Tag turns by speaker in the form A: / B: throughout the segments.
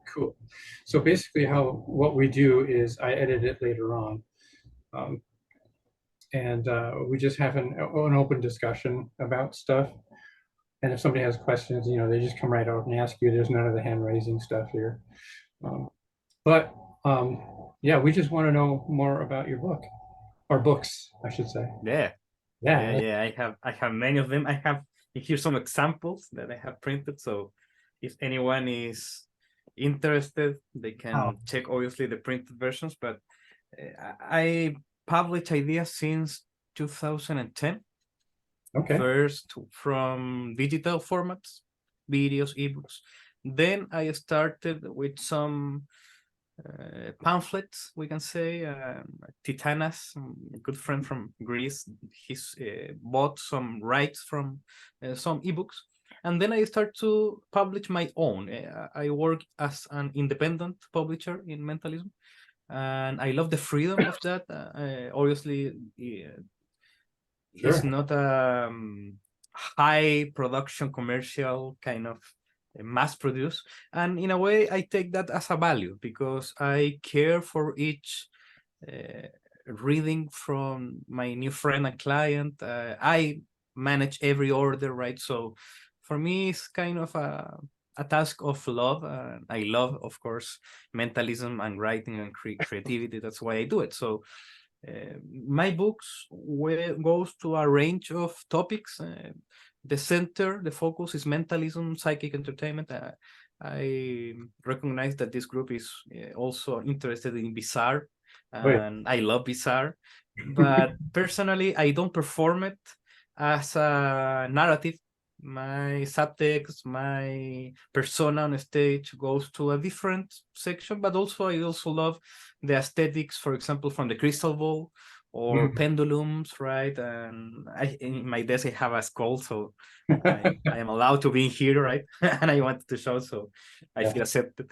A: Cool. So basically what we do is I edit it later on. Um, and we just have an open discussion about stuff. And if somebody has questions, they just come right out and ask you. There's none of the hand raising stuff here. Um, but yeah, we just want to know more about your book, or books, I should say.
B: Yeah.
A: Yeah.
B: I have many of them. I have here some examples that I have printed. So if anyone is interested, they can check obviously the printed versions. But I publish ideas since 2010.
A: Okay.
B: First from digital formats, videos, ebooks. Then I started with some pamphlets, we can say. Titanas, a good friend from Greece, he's bought some rights from some ebooks. And then I start to publish my own. I work as an independent publisher in mentalism. And I love the freedom of that. Obviously, it's not a high production commercial kind of mass produce, and in a way I take that as a value because I care for each reading from my new friend and client. I manage every order, right? So for me it's kind of a task of love. I love, of course, mentalism and writing and creativity. That's why I do it. So my books goes to a range of topics. The focus is mentalism, psychic entertainment. I recognize that this group is also interested in Bizarre, and I love Bizarre. But personally, I don't perform it as a narrative. My subtext, my persona on stage goes to a different section, but also I also love the aesthetics, for example, from the crystal ball or pendulums, right? And in my desk I have a skull, so I am allowed to be here, right? And I wanted to show, so I feel accepted.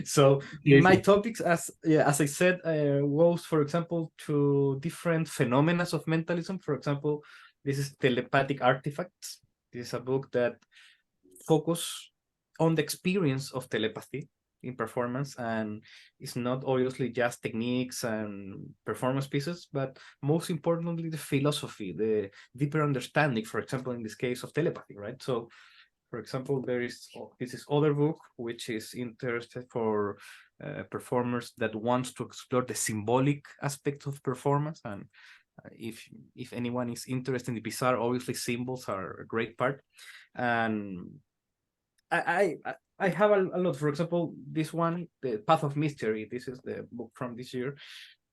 B: So my topics, as I said, goes, for example, to different phenomena of mentalism. For example, this is telepathic artifacts. This is a book that focus on the experience of telepathy in performance, and it's not obviously just techniques and performance pieces, but most importantly the philosophy, the deeper understanding, for example in this case of telepathy, right? So for example, there is this other book which is interested for performers that wants to explore the symbolic aspect of performance. And if anyone is interested in the Bizarre, obviously symbols are a great part. And I have a lot. For example, this one, The Path of Mystery, this is the book from this year.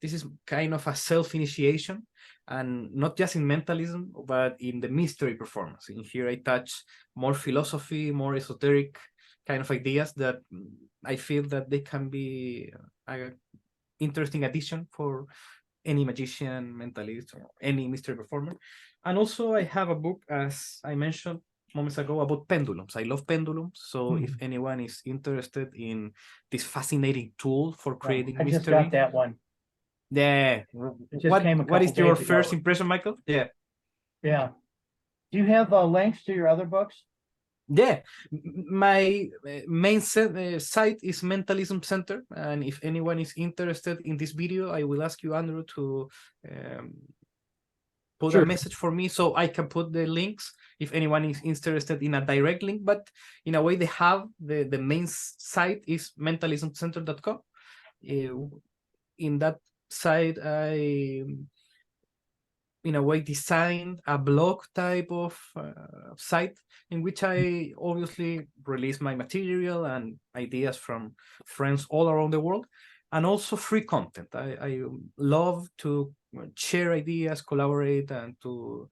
B: This is kind of a self-initiation, and not just in mentalism, but in the mystery performance. In here, I touch more philosophy, more esoteric kind of ideas that I feel that they can be an interesting addition for any magician, mentalist, or any mystery performer. And also I have a book, as I mentioned moments ago, about pendulums. I love pendulums. So if anyone is interested in this fascinating tool for creating mystery. I
C: just got that one.
B: Yeah. What is your first impression, Michael? Yeah.
C: Yeah. Do you have links to your other books?
B: Yeah, my main site is Mentalism Center, and if anyone is interested in this video, I will ask you, Andrew, to put a message for me so I can put the links if anyone is interested in a direct link. But in a way, they have the main site is mentalismcenter.com. In that site, I in a way designed a blog type of site in which I obviously release my material and ideas from friends all around the world, and also free content. I love to share ideas, collaborate, and to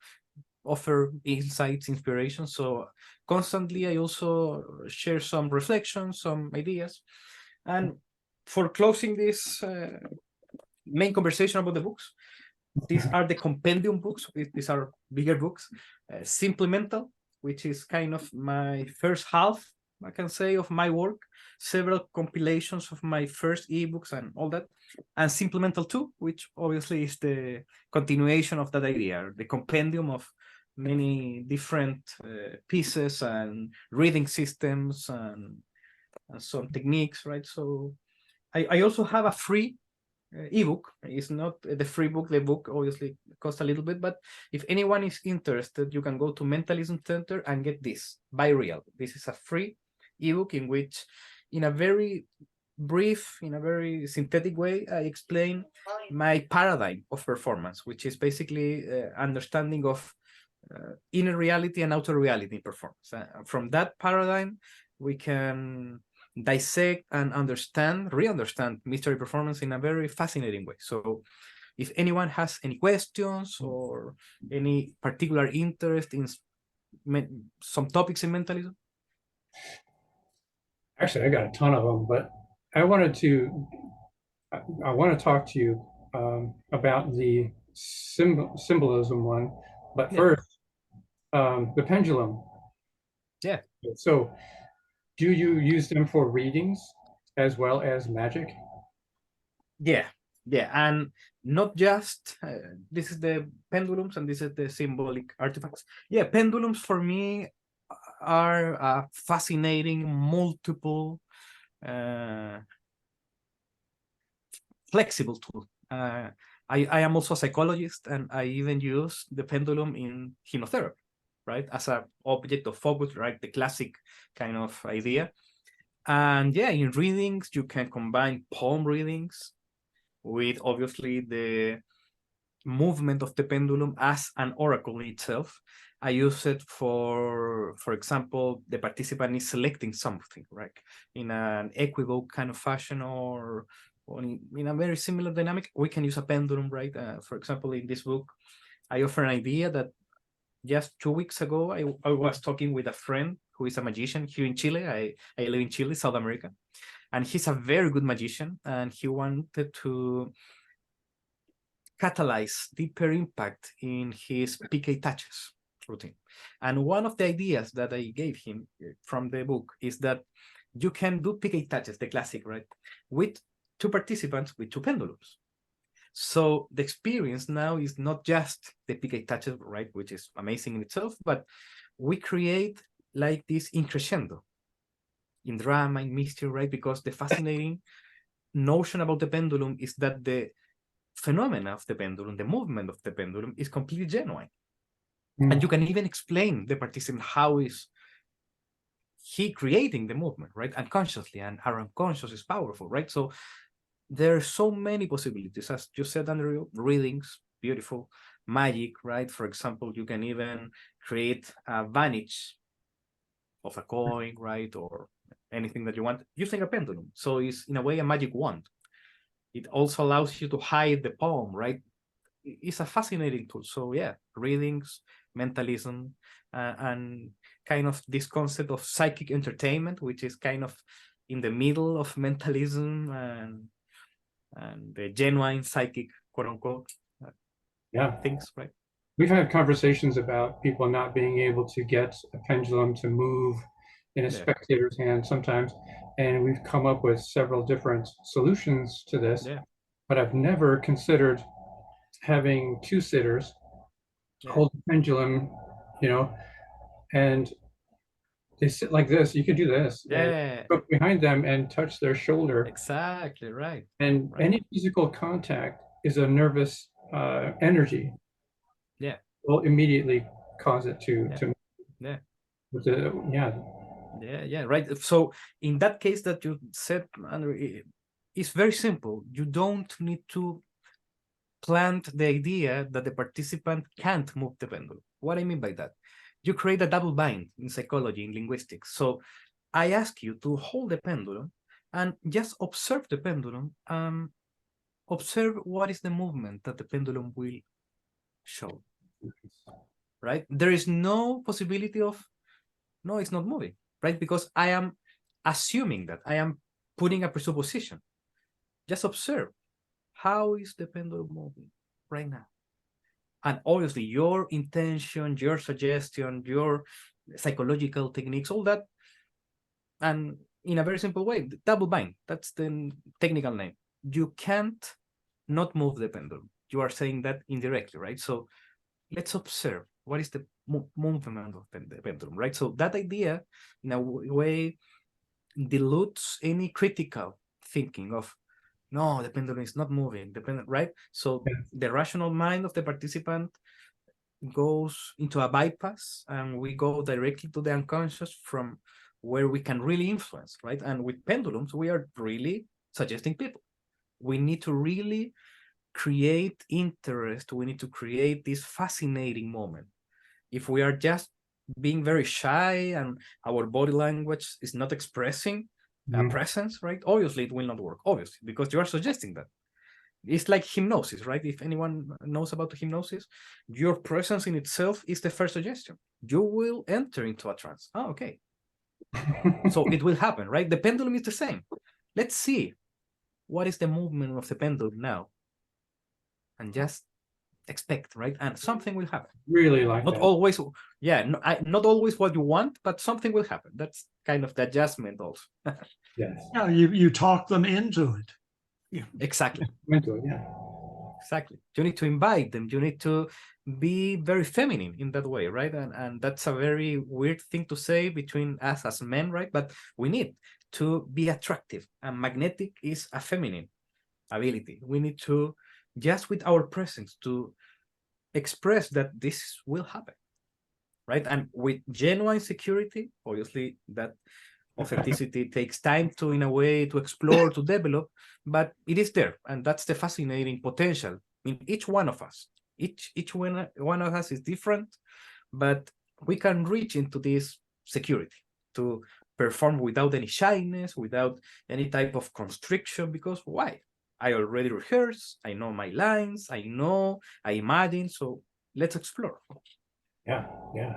B: offer insights, inspiration. So constantly I also share some reflections, some ideas. And for closing this main conversation about the books, these are the compendium books. These are bigger books. Simply Mental, which is kind of my first half, I can say, of my work. Several compilations of my first ebooks and all that. And Simply Mental 2, which obviously is the continuation of that idea, the compendium of many different pieces and reading systems and some techniques, right? So I also have a free ebook. It's not the free book. The book obviously costs a little bit, but if anyone is interested, you can go to Mentalism Center and get this by real. This is a free ebook in which, in a very brief, in a very synthetic way, I explain my paradigm of performance, which is basically understanding of inner reality and outer reality in performance. From that paradigm, we can dissect and understand, re-understand mystery performance in a very fascinating way. So if anyone has any questions or any particular interest in some topics in mentalism.
A: Actually, I got a ton of them, but I wanted to, I want to talk to you about the symbolism one, but
B: Yeah.
A: first, the pendulum.
B: Yeah.
A: So do you use them for readings as well as magic?
B: Yeah, yeah, and not just this is the pendulums and this is the symbolic artifacts. Yeah, pendulums for me are a fascinating, multiple, flexible tool. I am also a psychologist, and I even use the pendulum in hypnotherapy, right, as an object of focus, right, the classic kind of idea. And yeah, in readings, you can combine palm readings with obviously the movement of the pendulum as an oracle itself. I use it for example, the participant is selecting something, right, in an equivoque kind of fashion, or in a very similar dynamic. We can use a pendulum, right? For example, in this book, I offer an idea that just 2 weeks ago, I was talking with a friend who is a magician here in Chile. I live in Chile, South America, and he's a very good magician, and he wanted to catalyze deeper impact in his PK touches routine. And one of the ideas that I gave him from the book is that you can do PK touches, the classic, right, with two participants with two pendulums. So the experience now is not just the PK touches, right, which is amazing in itself, but we create like this increscendo in drama, in mystery, right? Because the fascinating notion about the pendulum is that the phenomena of the pendulum, the movement of the pendulum, is completely genuine. And you can even explain the participant how is he creating the movement, right? Unconsciously, and our unconscious is powerful, right? So there are so many possibilities. As you said, Andrew, readings, beautiful, magic, right? For example, you can even create a vanish of a coin, right? Or anything that you want using a pendulum. So it's in a way a magic wand. It also allows you to hide the palm, right? It's a fascinating tool. So yeah, readings, mentalism, and kind of this concept of psychic entertainment, which is kind of in the middle of mentalism and the genuine psychic, quote unquote,
A: Yeah.
B: things, right?
A: We've had conversations about people not being able to get a pendulum to move in a
B: Yeah.
A: spectator's hand sometimes, and we've come up with several different solutions to this.
B: Yeah.
A: But I've never considered having two sitters hold the pendulum, and they sit like this. You could do this, and
B: Yeah,
A: go behind them and touch their shoulder.
B: exactly right.
A: And
B: Right.
A: any physical contact is a nervous energy.
B: Yeah.
A: Will immediately cause it to
B: Yeah.
A: yeah.
B: Right. So in that case that you said, Andrew, it's very simple. You don't need to plant the idea that the participant can't move the pendulum. What I mean by that, you create a double bind in psychology, in linguistics. So I ask you to hold the pendulum and just observe the pendulum. Observe what is the movement that the pendulum will show. Right? There is no possibility of, no, it's not moving, right? Because I am assuming that I am putting a presupposition. Just observe, how is the pendulum moving right now? And obviously your intention, your suggestion, your psychological techniques, all that, and in a very simple way, double bind, that's the technical name. You can't not move the pendulum. You are saying that indirectly, right? So let's observe what is the movement of the pendulum, right? So that idea, in a way, dilutes any critical thinking of, no, the pendulum is not moving, the pendulum, right? So
A: Yeah.
B: the rational mind of the participant goes into a bypass, and we go directly to the unconscious from where we can really influence, right? And with pendulums, we are really suggesting people. We need to really create interest. We need to create this fascinating moment. If we are just being very shy and our body language is not expressing a
A: Mhm.
B: presence, right? Obviously, it will not work, obviously, because you are suggesting that. It's like hypnosis, right? If anyone knows about hypnosis, your presence in itself is the first suggestion. You will enter into a trance. Oh, okay. So it will happen, right? The pendulum is the same. Let's see what is the movement of the pendulum now, and just expect, right? And something will happen.
A: Really like
B: Not
A: that.
B: always, yeah, not always what you want, but something will happen. That's kind of the adjustment also.
A: Yes.
D: Yeah, you talk them into it.
B: Exactly.
A: Mental, yeah.
B: Exactly. You need to invite them. You need to be very feminine in that way, right? And that's a very weird thing to say between us as men, right? But we need to be attractive, and magnetic is a feminine ability. We need to, just with our presence, to express that this will happen, right? And with genuine security, obviously that authenticity takes time to, in a way, to explore, to develop, but it is there, and that's the fascinating potential in each one of us. Each one of us is different, but we can reach into this security to perform without any shyness, without any type of constriction, because why? I already rehearse, I know my lines, I know, I imagine, so let's explore.
A: Yeah, yeah.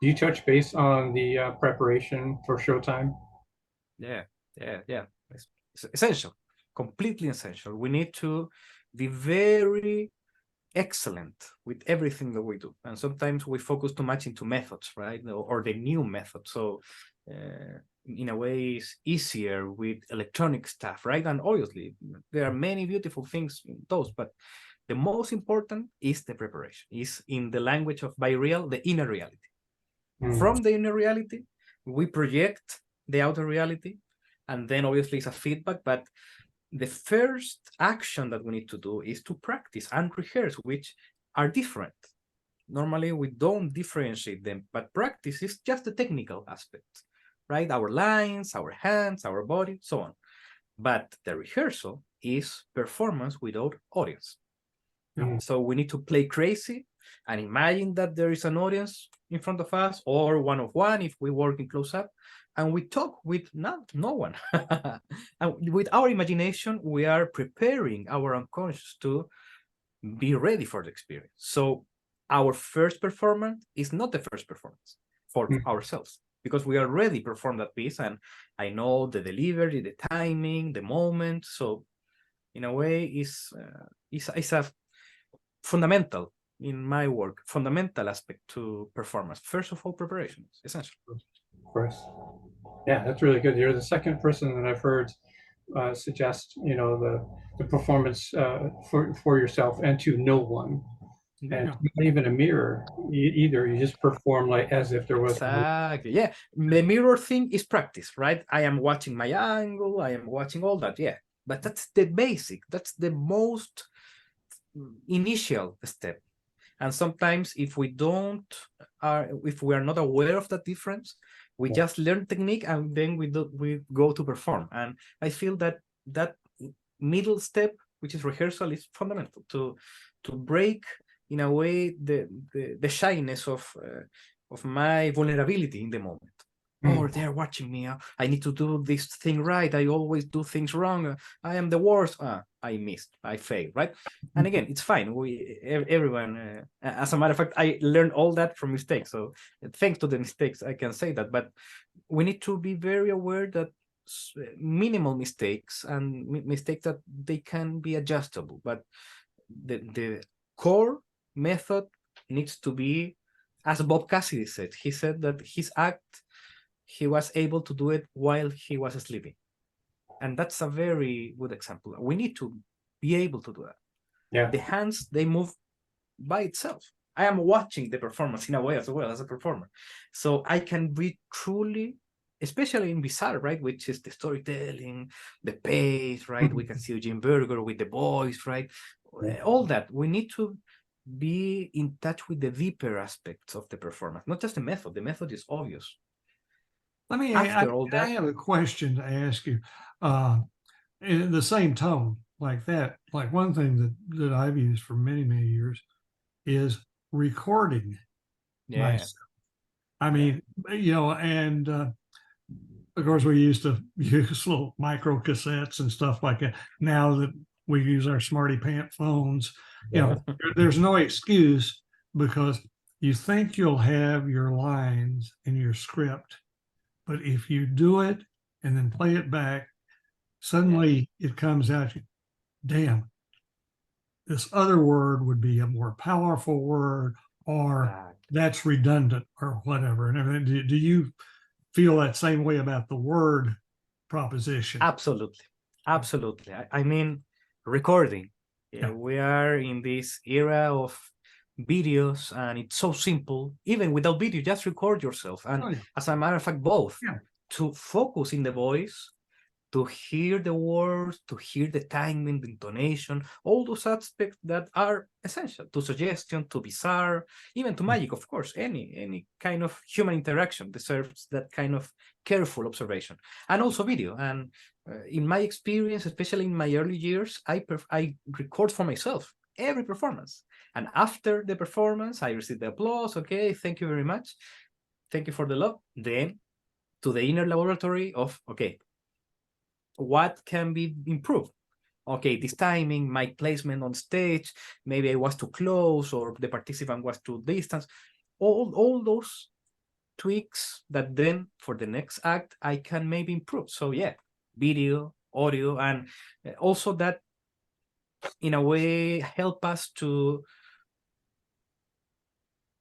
A: Do you touch base on the preparation for showtime?
B: Yeah. It's essential, completely essential. We need to be very excellent with everything that we do. And sometimes we focus too much into methods, right? Or the new method. So in a way, it's easier with electronic stuff, right? And obviously, there are many beautiful things in those, but the most important is the preparation, is in the language of BiReal, the inner reality.
A: Mm.
B: From the inner reality, we project the outer reality, and then obviously it's a feedback, but the first action that we need to do is to practice and rehearse, which are different. Normally we don't differentiate them, but practice is just the technical aspect, right? Our lines, our hands, our body, so on. But the rehearsal is performance without audience.
A: Mm.
B: So we need to play crazy and imagine that there is an audience in front of us, or one-on-one if we work in close-up, and we talk with no one. And with our imagination, we are preparing our unconscious to be ready for the experience. So our first performance is not the first performance for ourselves, because we already performed that piece, and I know the delivery, the timing, the moment. So in a way, it's a fundamental in my work, fundamental aspect to performance. First of all, preparation is essential.
A: Of course. Yeah, that's really good. You're the second person that I've heard suggest, the performance for yourself and to no one, and not even a mirror either. You just perform like as if there was.
B: Exactly. Yeah. The mirror thing is practice, right? I am watching my angle, I am watching all that. Yeah. But that's the basic, that's the most initial step. And sometimes if we are not aware of that difference, we just learn technique and then we go to perform. And I feel that that middle step, which is rehearsal, is fundamental to break, in a way, the shyness of my vulnerability in the moment. Oh, they're watching me. I need to do this thing right. I always do things wrong. I am the worst. I missed. I failed. Right. And again, it's fine. Everyone. As a matter of fact, I learned all that from mistakes. So thanks to the mistakes, I can say that. But we need to be very aware that minimal mistakes and mistakes that they can be adjustable. But the core method needs to be, as Bob Cassidy said. He said that his act, he was able to do it while he was sleeping. And that's a very good example. We need to be able to do that.
A: Yeah.
B: The hands, they move by itself. I am watching the performance in a way as well as a performer. So I can be truly, especially in Bizarre, right, which is the storytelling, the pace, right? We can see Eugene Berger with the voice, right? All that. We need to be in touch with the deeper aspects of the performance, not just the method. The method is obvious.
D: Let me,
B: After all
D: I
B: that,
D: have a question to ask you. In the same tone like that, like one thing that I've used for many, many years is recording
B: yeah,
D: myself. I mean, you know, and of course we used to use little micro cassettes and stuff like that. Now that we use our smarty pant phones, you know, there's no excuse because you think you'll have your lines in your script, but if you do it and then play it back, suddenly it comes out, damn, this other word would be a more powerful word, or that's redundant or whatever. And everything. Do you feel that same way about the word proposition?
B: absolutely. Absolutely. I mean, recording.
D: Yeah.
B: We are in this era of videos, and it's so simple. Even without video, just record yourself. And
D: Oh, yeah.
B: as a matter of fact, both
D: Yeah.
B: to focus in the voice, to hear the words, to hear the timing, the intonation, all those aspects that are essential to suggestion, to Bizarre, even to magic, of course. Any kind of human interaction deserves that kind of careful observation, and also video. And in my experience, especially in my early years, I record for myself every performance, and after the performance, I receive the applause. Okay, thank you very much, thank you for the love. Then to the inner laboratory of okay, what can be improved? Okay, this timing, my placement on stage, maybe I was too close or the participant was too distant. All those tweaks that then for the next act I can maybe improve. So yeah, video, audio, and also that in a way help us to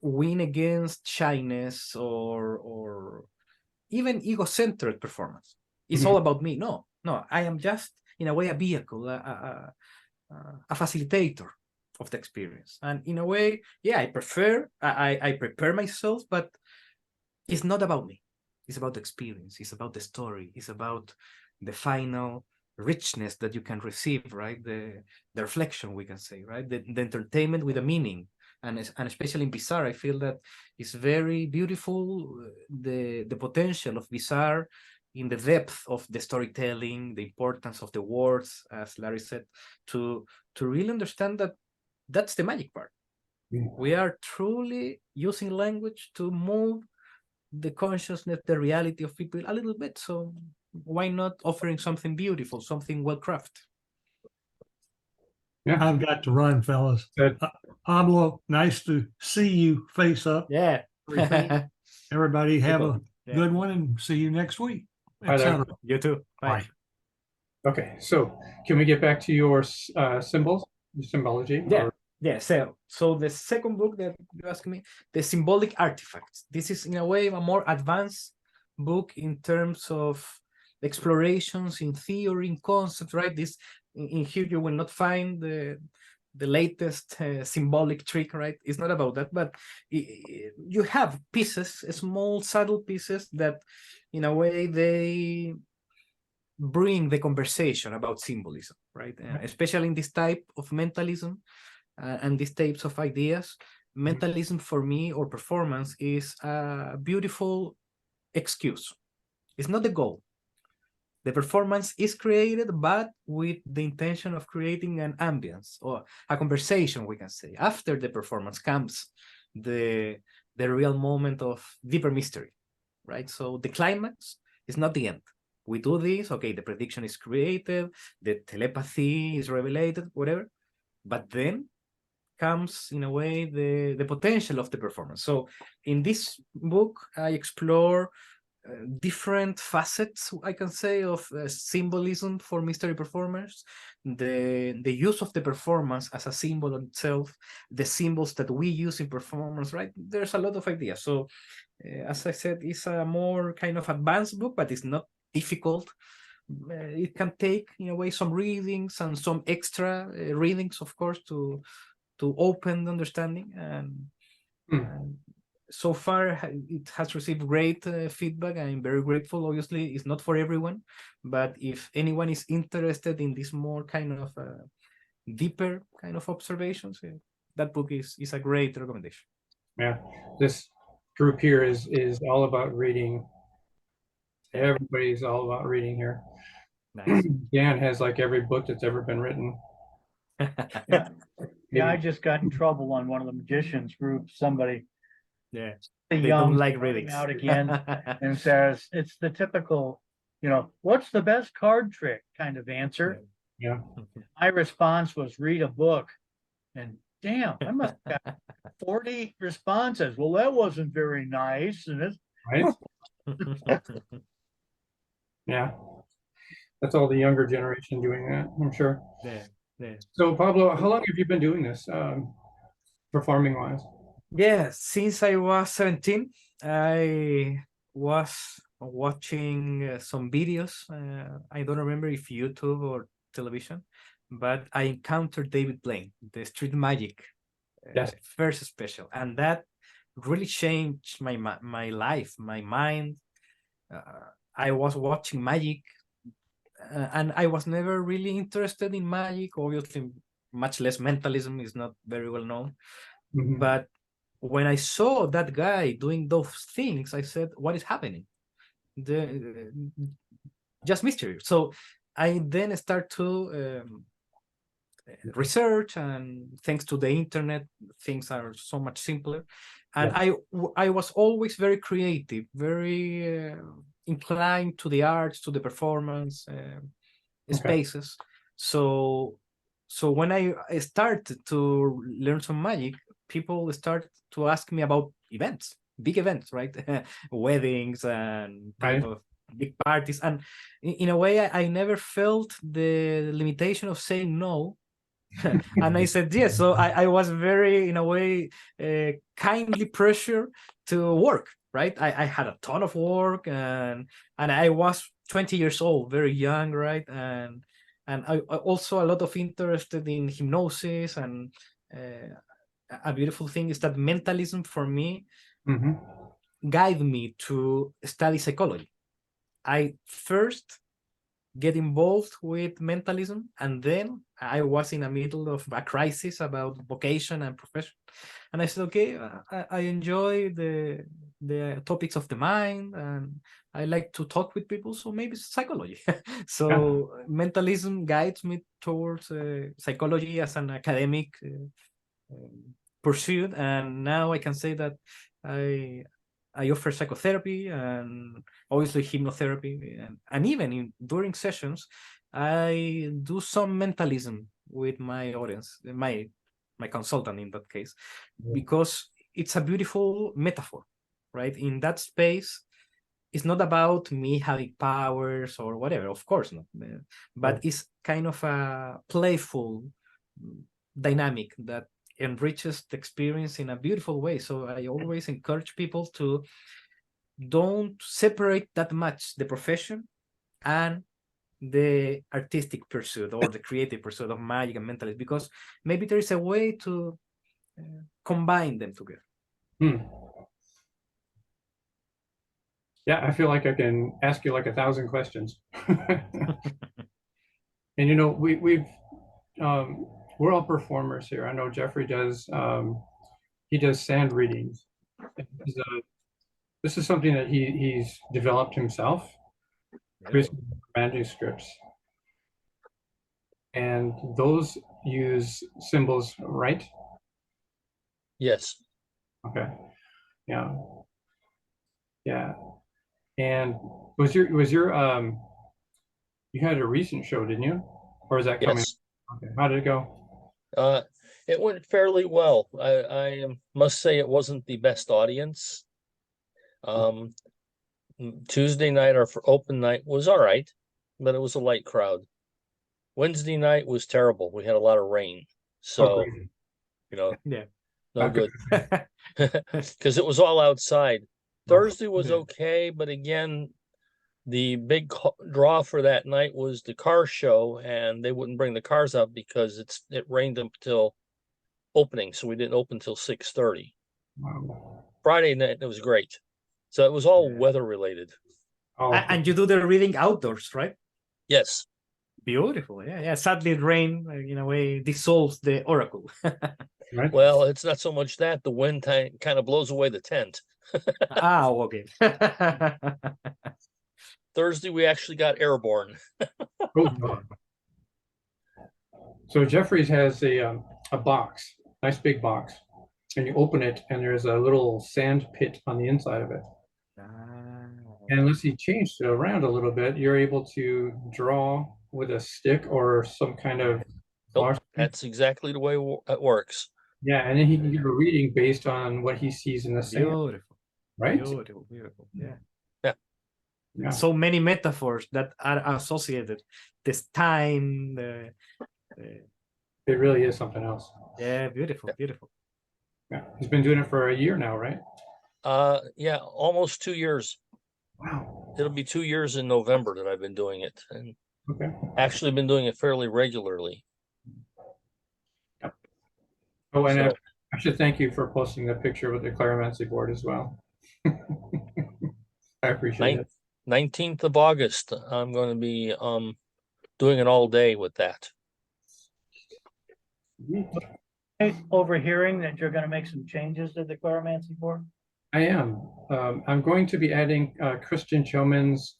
B: win against shyness or even egocentric performance. It's all about me. No, I am just in a way a vehicle, a facilitator of the experience. And in a way, yeah, I prepare myself, but it's not about me. It's about the experience. It's about the story. It's about the final richness that you can receive, right? The reflection, we can say, right? The entertainment with a meaning. And especially in Bizarre, I feel that it's very beautiful, the potential of Bizarre in the depth of the storytelling, the importance of the words, as Larry said, to really understand that that's the magic part. We are truly using language to move the consciousness, the reality of people a little bit. So why not offering something beautiful, something well crafted?
A: Yeah.
D: I've got to run, fellas.
A: Good.
D: Pablo, nice to see you face up.
B: Yeah.
D: Everybody have a
B: Yeah.
D: good one and see you next week.
A: Bye there.
D: etc.
B: You too. Bye.
D: Bye.
A: Okay, so can we get back to your symbols, symbology?
B: Yeah. Yeah, so the second book that you asked me, the symbolic artifacts. This is in a way a more advanced book in terms of explorations in theory, in concept, right? This in here you will not find the latest symbolic trick, right? It's not about that, but you have pieces, small subtle pieces that in a way they bring the conversation about symbolism, right? Especially in this type of mentalism and these types of ideas. Mentalism for me, or performance, is a beautiful excuse. It's not the goal. The performance is created, but with the intention of creating an ambience or a conversation, we can say. After the performance comes the real moment of deeper mystery, right? So the climax is not the end. We do this, okay, the prediction is created, the telepathy is revelated, whatever, but then comes in a way the potential of the performance. So in this book, I explore different facets, I can say, of symbolism for mystery performers, the use of the performance as a symbol in itself, the symbols that we use in performance, right? There's a lot of ideas. So as I said, it's a more kind of advanced book, but it's not difficult. It can take in a way some readings and some extra readings, of course, to open the understanding. And
A: Hmm.
B: So far, it has received great feedback. I'm very grateful. Obviously, it's not for everyone, but if anyone is interested in this more kind of deeper kind of observations, that book is a great recommendation.
A: Yeah, this group here is all about reading. Everybody's all about reading here.
B: Nice.
A: Dan has like every book that's ever been written.
C: Yeah. Yeah, I
A: Maybe.
C: just got in trouble on one of the magicians groups. Somebody
B: Yeah,
C: the
B: they
C: young
B: don't like
C: starting
B: readings.
C: out again and says it's the typical, what's the best card trick kind of answer.
A: Yeah.
C: My response was read a book, and damn, I must have got 40 responses. Well, that wasn't very nice, and it's
A: Right. Yeah. That's all the younger generation doing that, I'm sure.
B: Yeah, yeah.
A: So Pablo, how long have you been doing this, performing wise?
B: Yeah, since I was 17, I was watching some videos. I don't remember if YouTube or television, but I encountered David Blaine, the Street Magic
A: Yes.
B: first special, and that really changed my life, my mind. I was watching magic, and I was never really interested in magic. Obviously, much less mentalism is not very well known.
A: Mhm.
B: But when I saw that guy doing those things, I said, "What is happening?" The just mystery. So I then start to research, and thanks to the internet, things are so much simpler. And
A: Yeah.
B: I was always very creative, very inclined to the arts, to the performance spaces. So when I started to learn some magic, people start to ask me about events, big events, right? Weddings and type
A: Right.
B: of big parties. And in a way, I never felt the limitation of saying no. And I said yes. So I was very, in a way, kindly pressured to work, right? I had a ton of work, and I was 20 years old, very young, right? And I also a lot of interested in hypnosis. And a beautiful thing is that mentalism for me
A: Mhm.
B: guide me to study psychology. I first get involved with mentalism, and then I was in the middle of a crisis about vocation and profession, and I said, okay, I enjoy the topics of the mind, and I like to talk with people, so maybe it's psychology. So mentalism guides me towards psychology as an academic pursuit, and now I can say that I I offer psychotherapy and obviously hypnotherapy, and even during sessions, I do some mentalism with my audience, my consultant in that case, because it's a beautiful metaphor, right? In that space, it's not about me having powers or whatever, of course not, but
A: Right.
B: it's kind of a playful dynamic that enriches the experience in a beautiful way. So I always encourage people to don't separate that much the profession and the artistic pursuit or the creative pursuit of magic and mentalism, because maybe there is a way to combine them together.
A: Hmm. Yeah, I feel like I can ask you like 1,000 questions. And um, we're all performers here. I know Jeffrey does. He does sand readings. He's, this is something that he's developed himself, creating manuscripts, and those use symbols, right?
E: Yes.
A: Okay. Yeah. Yeah. And was your you had a recent show, didn't you? Or is that coming?
E: Yes.
A: Okay. How did it go?
E: It went fairly well. I must say it wasn't the best audience. Tuesday night, our open night, was all right, but it was a light crowd. Wednesday night was terrible. We had a lot of rain. So,
A: great.
B: Yeah.
E: no
A: Not good.
E: good. Because it was all outside. Thursday was
B: Yeah.
E: okay, but again, the big draw for that night was the car show, and they wouldn't bring the cars up because it rained until opening, so we didn't open till 6:30.
A: Wow.
E: Friday night, it was great. So it was all
A: Yeah.
E: weather related.
A: Oh,
B: And you do the reading outdoors, right?
E: Yes.
B: Beautiful. Yeah, yeah. Sadly, rain in a way dissolves the oracle.
A: right?
E: Well, it's not so much that the wind kind of blows away the tent.
B: Ah, okay.
E: Thursday, we actually got airborne.
A: Oh, God. So Jeffrey's has a box, nice big box, and you open it, and there's a little sand pit on the inside of it. And unless he changed it around a little bit, you're able to draw with a stick or some kind of
E: Nope, that's exactly the way it works.
A: yeah, and then he can give a reading based on what he sees in the sand,
B: Beautiful.
A: right?
B: Beautiful. Beautiful. Yeah.
A: Yeah.
B: So many metaphors that are associated. This time,
A: It really is something else.
B: yeah, beautiful, beautiful.
A: Yeah, he's been doing it for a year now, right?
E: Yeah, almost 2 years.
A: Wow.
E: It'll be 2 years in November that I've been doing it, and
A: Okay.
E: actually been doing it fairly regularly.
A: Oh, and
E: So-
A: I should thank you for posting the picture with the clarimancy board as well. I appreciate it.
E: 19th of August, I'm going to be doing it all day with that.
C: Overhearing that you're gonna make some changes to the clarimancy board?
A: I am. I'm going to be adding Christian Choman's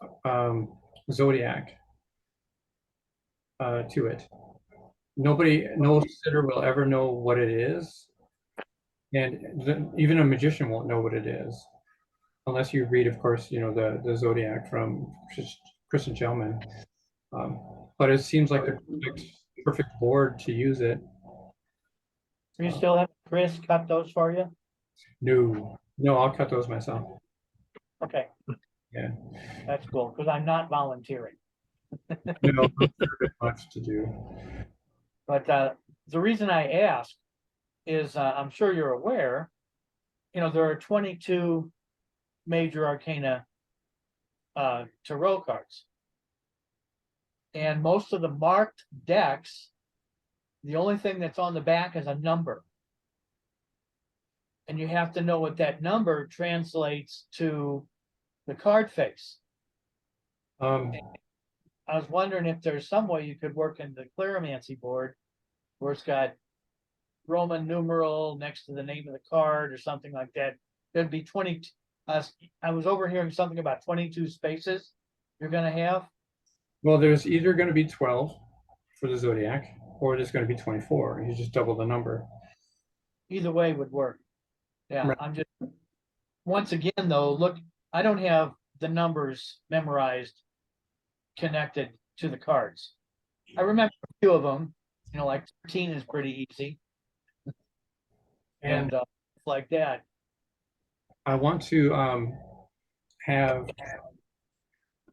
A: Zodiac to it. No sitter will ever know what it is, and even a magician won't know what it is, unless you read, of course, the Zodiac from Christian Choman. But it seems like the perfect board to use it.
C: You still have Chris cut those for you?
A: No, I'll cut those myself.
C: Okay.
A: Yeah.
C: That's cool, because I'm not volunteering.
A: No, there's much to do.
C: But the reason I ask is I'm sure you're aware, there are 22 major arcana tarot cards. And most of the marked decks, the only thing that's on the back is a number. And you have to know what that number translates to the card face.
A: Um,
C: I was wondering if there's some way you could work in the clarimancy board where it's got Roman numeral next to the name of the card or something like that. There'd be 20. I was overhearing something about 22 spaces you're going to have.
A: well, there's either going to be 12 for the Zodiac, or there's going to be 24. You just double the number.
C: Either way would work. Yeah,
A: Right.
C: I'm just, once again, though, look, I don't have the numbers memorized connected to the cards. I remember a few of them, like 13 is pretty easy. And like that.
A: I want to have.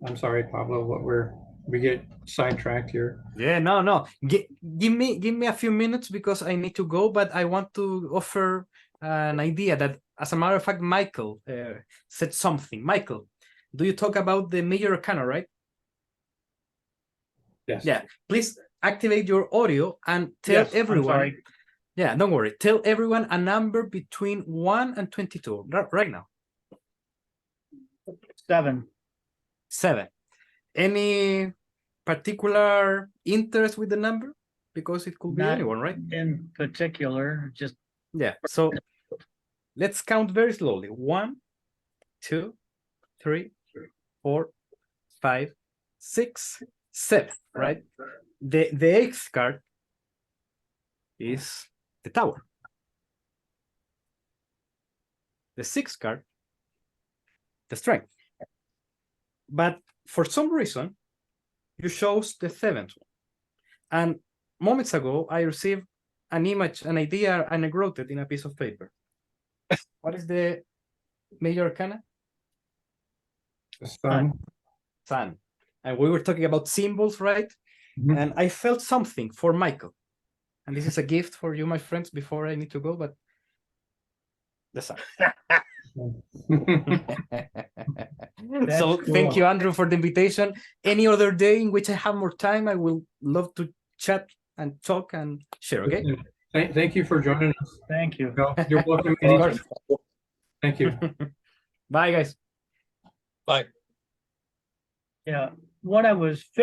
A: I'm sorry, Pablo. We get sidetracked here.
B: Yeah, no. Give me a few minutes because I need to go, but I want to offer an idea that, as a matter of fact, Michael said something. Michael, do you talk about the major arcana, right?
A: Yes.
B: Yeah. Please activate your audio and tell
C: Yes, I'm
B: everyone.
C: sorry.
B: Yeah, don't worry. Tell everyone a number between 1 and 22 right now.
C: 7.
B: 7. Any particular interest with the number? Because it could be
C: Not
B: anyone, right?
C: in particular, just
B: Yeah. So let's count very slowly. 1, 2, 3, 4, 5, 6, 7. Right? The 8th card is the Tower. The 6th card, the Strength. But for some reason, you chose the 7th one. And moments ago, I received an image, an idea, and I wrote it in a piece of paper. What is the major arcana?
A: The sun.
B: Sun. And we were talking about symbols, right?
A: Mhm.
B: And I felt something for Michael. And this is a gift for you, my friends, before I need to go, but the sun. So thank
C: cool.
B: you, Andrew, for the invitation. Any other day in which I have more time, I will love to chat and talk and share, okay?
A: Thank you for joining us.
C: Thank you.
A: No, you're welcome.
B: Of
A: anytime.
B: course.
A: Thank you.
B: Bye, guys.
E: Bye.
C: Yeah, what I was